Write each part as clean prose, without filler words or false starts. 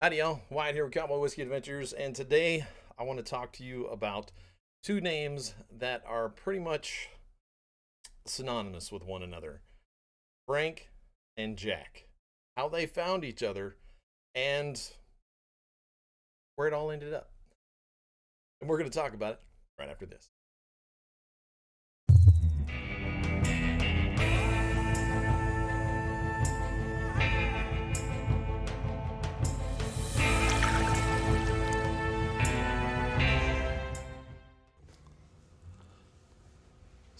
Howdy, y'all. Wyatt here with Cowboy Whiskey Adventures, and today I want to talk to you about two names that are pretty much synonymous with one another: Frank and Jack. How they found each other and where it all ended up. And we're going to talk about it right after this.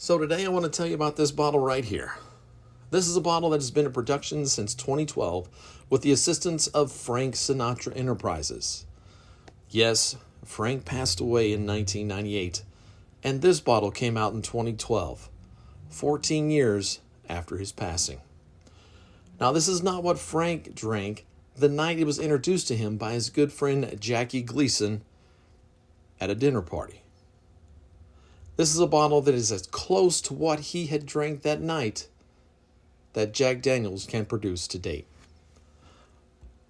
So, today I want to tell you about this bottle right here. This is a bottle that has been in production since 2012 with the assistance of Frank Sinatra Enterprises. Yes, Frank passed away in 1998, and this bottle came out in 2012, 14 years after his passing. Now, this is not what Frank drank the night it was introduced to him by his good friend Jackie Gleason at a dinner party. This is a bottle that is as close to what he had drank that night that Jack Daniels can produce to date.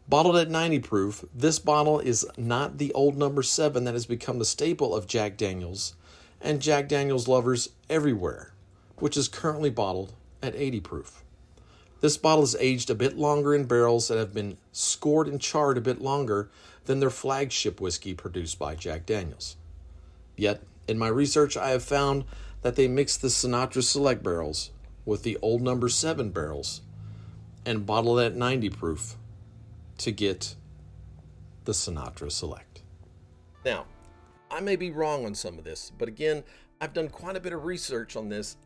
Bottled at 90 proof, this bottle is not the old number 7 that has become the staple of Jack Daniels and Jack Daniels lovers everywhere, which is currently bottled at 80 proof. This bottle is aged a bit longer in barrels that have been scored and charred a bit longer than their flagship whiskey produced by Jack Daniels. Yet, in my research, I have found that they mix the Sinatra Select barrels with the old number 7 barrels and bottle it at 90 proof to get the Sinatra Select. Now, I may be wrong on some of this, but again, I've done quite a bit of research on this,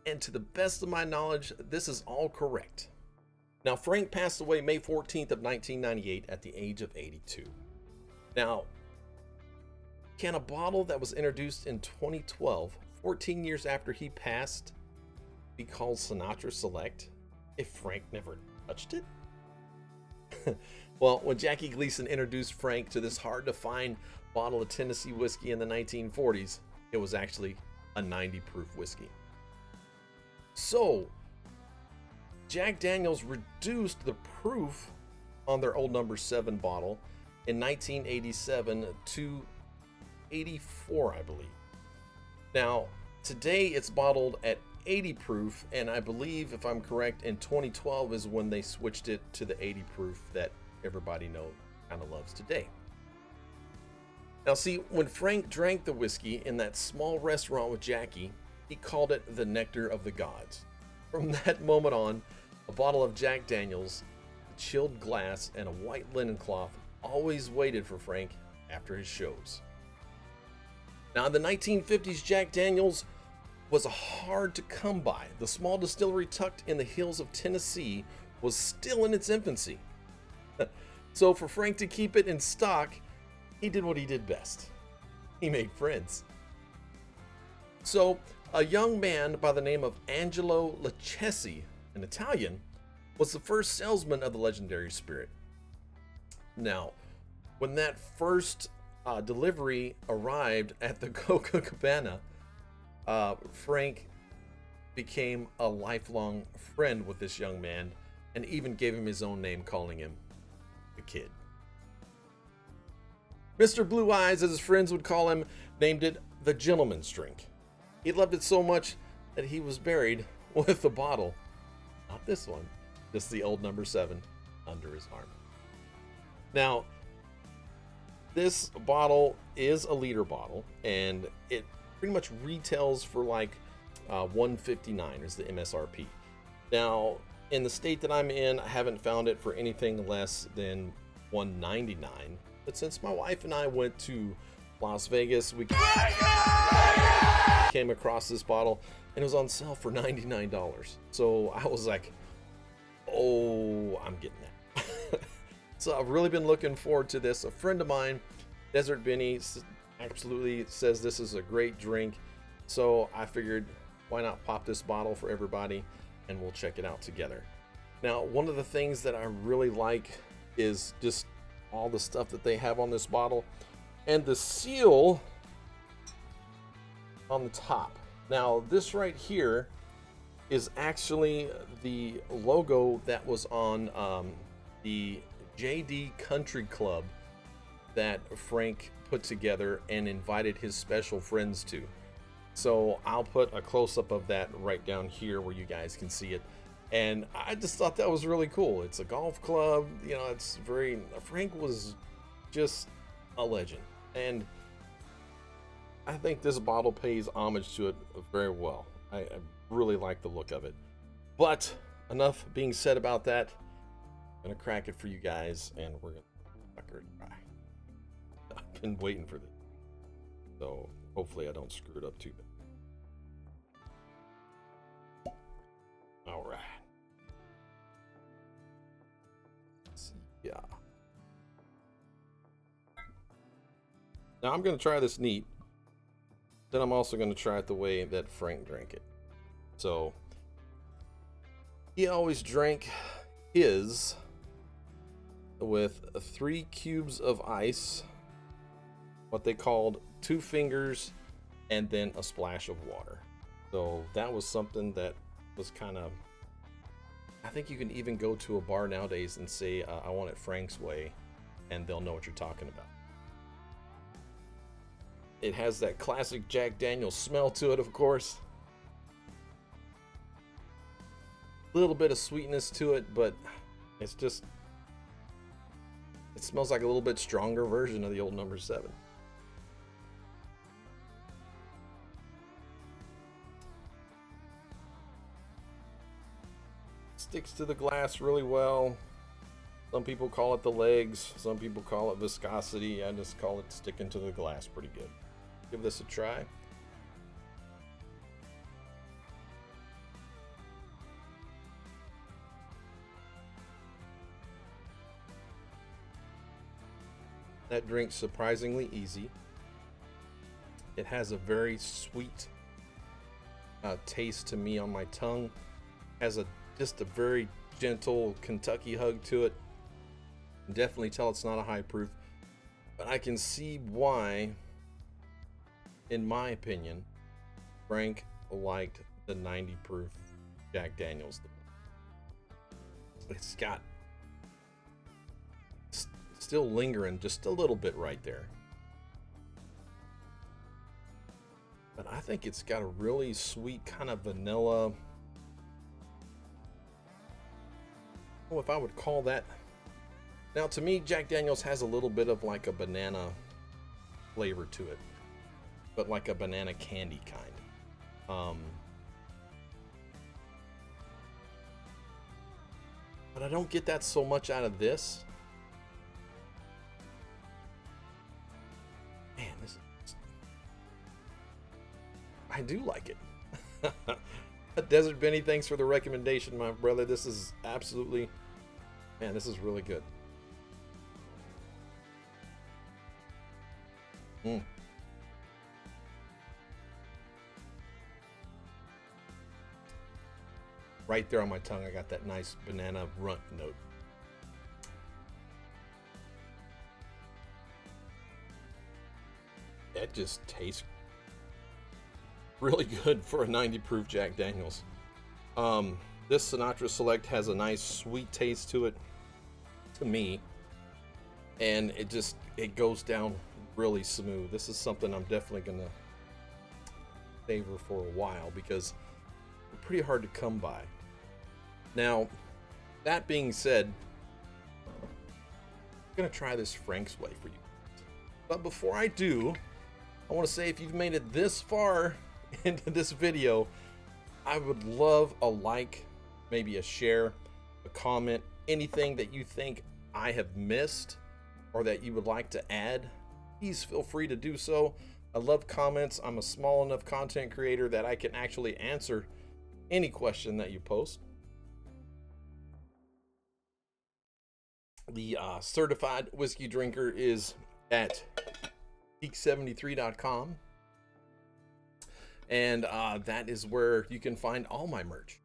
and to the best of my knowledge, this is all correct. Now, Frank passed away May 14th of 1998 at the age of 82. Now, can a bottle that was introduced in 2012, 14 years after he passed, be called Sinatra Select if Frank never touched it? Well, when Jackie Gleason introduced Frank to this hard-to-find bottle of Tennessee whiskey in the 1940s, it was actually a 90 proof whiskey. So, Jack Daniels reduced the proof on their old number 7 bottle in 1987 to 84, I believe. Now, today it's bottled at 80 proof, and I believe, if I'm correct, in 2012 is when they switched it to the 80 proof that everybody kind of loves today. Now, see, when Frank drank the whiskey in that small restaurant with Jackie, he called it the nectar of the gods. From that moment on, a bottle of Jack Daniels, a chilled glass, and a white linen cloth always waited for Frank after his shows. Now, in the 1950s, Jack Daniels was hard to come by. The small distillery tucked in the hills of Tennessee was still in its infancy. So for Frank to keep it in stock, he did what he did best. He made friends. So a young man by the name of Angelo Laccesi, an Italian, was the first salesman of the legendary spirit. Now, when that first delivery arrived at the Copacabana, Frank became a lifelong friend with this young man and even gave him his own name, calling him the Kid. Mr. Blue Eyes, as his friends would call him, named it the gentleman's drink. He loved it so much that he was buried with the bottle, not this one, just the old number 7, under his arm. Now, this bottle is a liter bottle, and it pretty much retails for like $159 is the MSRP. Now, in the state that I'm in, I haven't found it for anything less than $199. But since my wife and I went to Las Vegas, we came across this bottle, and it was on sale for $99. So I was like, oh, I'm getting that. So I've really been looking forward to this. A friend of mine, Desert Benny, absolutely says this is a great drink. So I figured, why not pop this bottle for everybody and we'll check it out together. Now, one of the things that I really like is just all the stuff that they have on this bottle and the seal on the top. Now, this right here is actually the logo that was on the JD Country Club that Frank put together and invited his special friends to. So I'll put a close-up of that right down here where you guys can see it. And I just thought that was really cool. It's a golf club, you know, it's very, Frank was just a legend. And I think this bottle pays homage to it very well. I really like the look of it. But enough being said about that. I'm gonna crack it for you guys, and we're gonna sucker it dry. I've been waiting for this, so hopefully I don't screw it up too bad. All right. Yeah. Now I'm gonna try this neat. Then I'm also gonna try it the way that Frank drank it. So he always drank his with 3 cubes of ice, what they called 2 fingers, and then a splash of water. So that was something that was kind of, I think you can even go to a bar nowadays and say, I want it Frank's way, and they'll know what you're talking about. It has that classic Jack Daniel's smell to it, of course. A little bit of sweetness to it, but it's just, it smells like a little bit stronger version of the old number 7. Sticks to the glass really well. Some people call it the legs. Some people call it viscosity. I just call it sticking to the glass pretty good. Give this a try. That drink's surprisingly easy. It has a very sweet taste to me on my tongue. Has just a very gentle Kentucky hug to it. Definitely tell it's not a high proof, but I can see why, in my opinion, Frank liked the 90 proof Jack Daniel's. It's got still lingering just a little bit right there, but I think it's got a really sweet kind of vanilla. Oh, if I would call that. Now, to me, Jack Daniel's has a little bit of like a banana flavor to it, but like a banana candy kind. But I don't get that so much out of this. Man, I do like it. Desert Benny, thanks for the recommendation, my brother. This is absolutely, man, this is really good. Right there on my tongue, I got that nice banana runt note. It just tastes really good for a 90 proof Jack Daniel's. This Sinatra Select has a nice sweet taste to it, to me, and it goes down really smooth. This is something I'm definitely gonna favor for a while because they're pretty hard to come by. Now, that being said, I'm gonna try this Frank's way for you. But before I do, I want to say if you've made it this far into this video, I would love a like, maybe a share, a comment, anything that you think I have missed or that you would like to add. Please feel free to do so. I love comments. I'm a small enough content creator that I can actually answer any question that you post. The certified whiskey drinker is at peak73.com, and that is where you can find all my merch,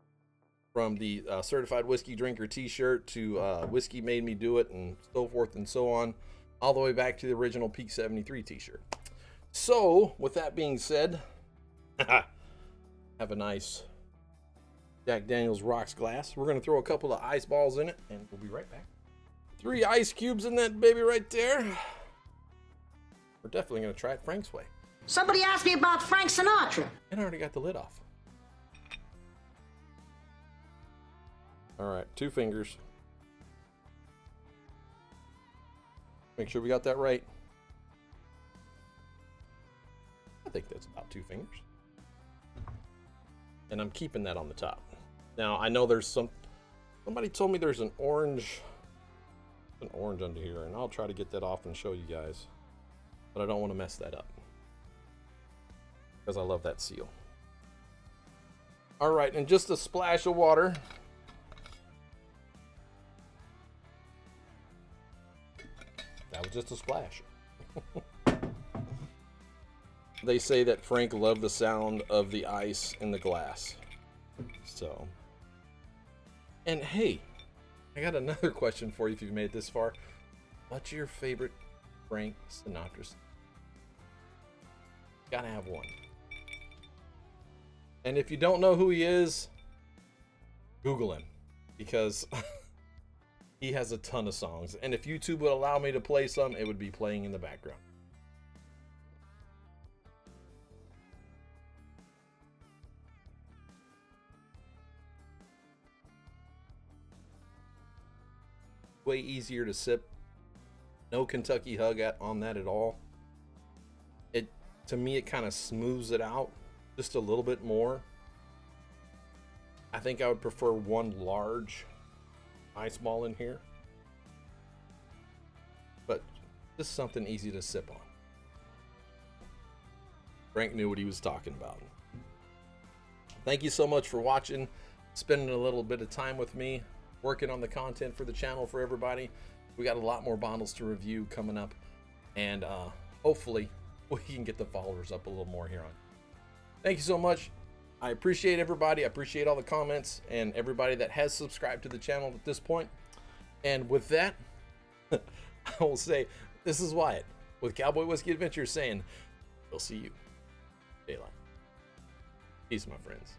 from the certified whiskey drinker t-shirt to whiskey made me do it, and so forth and so on, all the way back to the original Peak 73 t-shirt. So with that being said, have a nice Jack Daniel's rocks glass. We're going to throw a couple of ice balls in it, and we'll be right back. 3 ice cubes in that baby right there. We're definitely going to try it Frank's way. Somebody asked me about Frank Sinatra. And I already got the lid off. All right, 2 fingers. Make sure we got that right. I think that's about 2 fingers. And I'm keeping that on the top. Now, I know there's somebody told me there's an orange under here, and I'll try to get that off and show you guys. But I don't want to mess that up, because I love that seal. All right, and just a splash of water. That was just a splash. They say that Frank loved the sound of the ice in the glass. So, and hey, I got another question for you if you've made it this far. What's your favorite Frank Sinatra song? Gotta have one. And if you don't know who he is, Google him, because he has a ton of songs. And if YouTube would allow me to play some, it would be playing in the background. Way easier to sip. No Kentucky hug on that at all. To me, it kind of smooths it out just a little bit more. I think I would prefer one large ice ball in here, but just something easy to sip on. Frank knew what he was talking about. Thank you so much for watching, spending a little bit of time with me, working on the content for the channel for everybody. We got a lot more bottles to review coming up, and hopefully we can get the followers up a little more here on. Thank you so much. I appreciate everybody. I appreciate all the comments and everybody that has subscribed to the channel at this point. And with that, I will say, this is Wyatt with Cowboy Whiskey Adventures saying, we'll see you daylight. Peace, my friends.